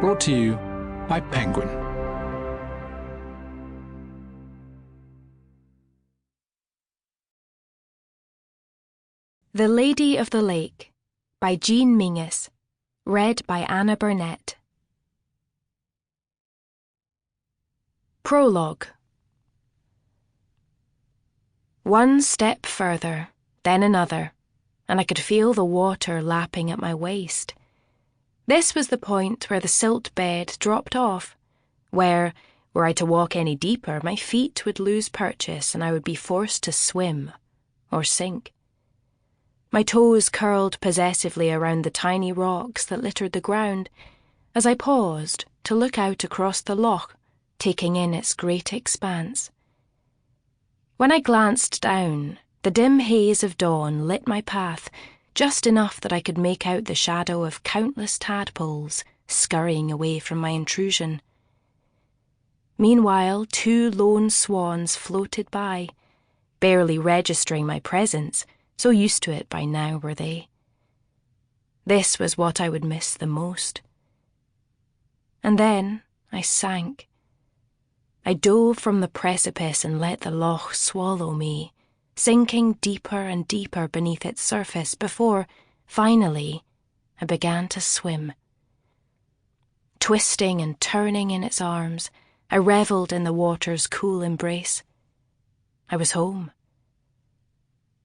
Brought to you by Penguin. The Lady of the Lake by Jean Menzies. Read by Anna Burnett. Prologue. One step further, then another, and I could feel the water lapping at my waist. This was the point where the silt bed dropped off, where, were I to walk any deeper, my feet would lose purchase and I would be forced to swim or sink. My toes curled possessively around the tiny rocks that littered the ground as I paused to look out across the loch, taking in its great expanse. When I glanced down, the dim haze of dawn lit my path just enough that I could make out the shadow of countless tadpoles scurrying away from my intrusion. Meanwhile, 2 lone swans floated by, barely registering my presence, so used to it by now were they. This was what I would miss the most. And then I sank. I dove from the precipice and let the loch swallow me, sinking deeper and deeper beneath its surface before, finally, I began to swim. Twisting and turning in its arms, I revelled in the water's cool embrace. I was home.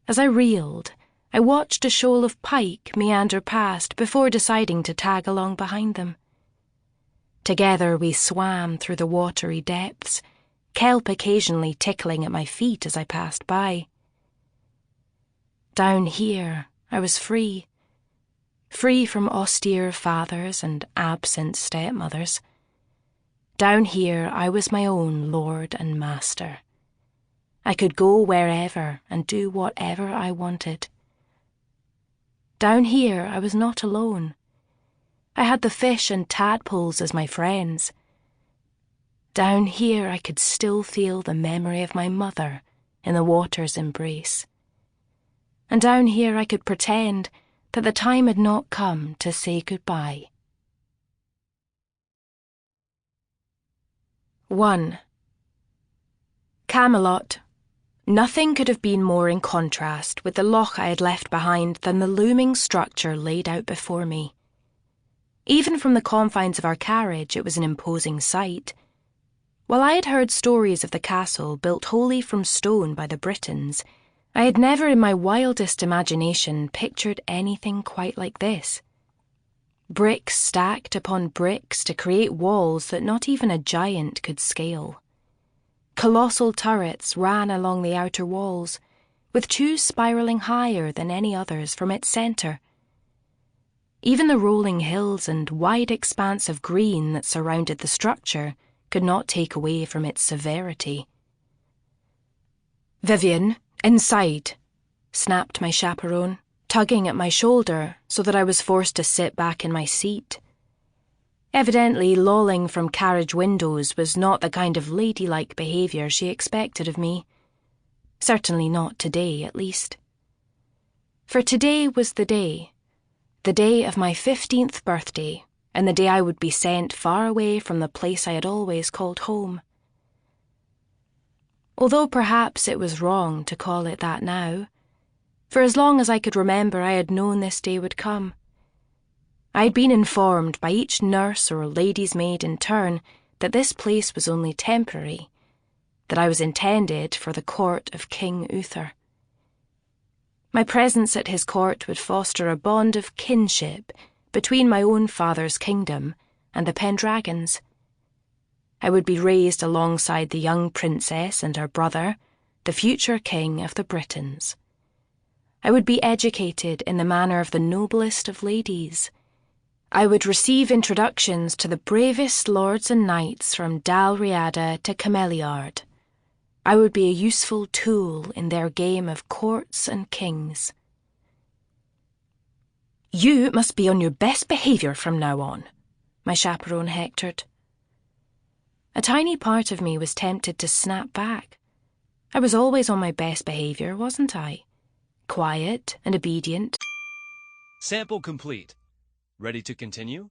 As I reeled, I watched a shoal of pike meander past before deciding to tag along behind them. Together we swam through the watery depths, kelp occasionally tickling at my feet as I passed by. Down here, I was free from austere fathers and absent stepmothers. Down here, I was my own lord and master. I could go wherever and do whatever I wanted. Down here, I was not alone. I had the fish and tadpoles as my friends. Down here, I could still feel the memory of my mother in the water's embrace. And down here, I could pretend that the time had not come to say goodbye. 1. Camelot. Nothing could have been more in contrast with the loch I had left behind than the looming structure laid out before me. Even from the confines of our carriage, it was an imposing sight. While I had heard stories of the castle built wholly from stone by the Britons, I had never in my wildest imagination pictured anything quite like this. Bricks stacked upon bricks to create walls that not even a giant could scale. Colossal turrets ran along the outer walls, with 2 spiralling higher than any others from its centre. Even the rolling hills and wide expanse of green that surrounded the structure could not take away from its severity. "Viviane, inside," snapped my chaperone, tugging at my shoulder so that I was forced to sit back in my seat. Evidently, lolling from carriage windows was not the kind of ladylike behaviour she expected of me. Certainly not today, at least. For today was the day of my 15th birthday, and the day I would be sent far away from the place I had always called home. Although perhaps it was wrong to call it that now, for as long as I could remember I had known this day would come. I had been informed by each nurse or lady's maid in turn that this place was only temporary, that I was intended for the court of King Uther. My presence at his court would foster a bond of kinship between my own father's kingdom and the Pendragons. I would be raised alongside the young princess and her brother, the future king of the Britons. I would be educated in the manner of the noblest of ladies. I would receive introductions to the bravest lords and knights from Dalriada to Camelot. I would be a useful tool in their game of courts and kings. "You must be on your best behaviour from now on," my chaperone hectored. A tiny part of me was tempted to snap back. I was always on my best behaviour, wasn't I? Quiet and obedient. Sample complete. Ready to continue?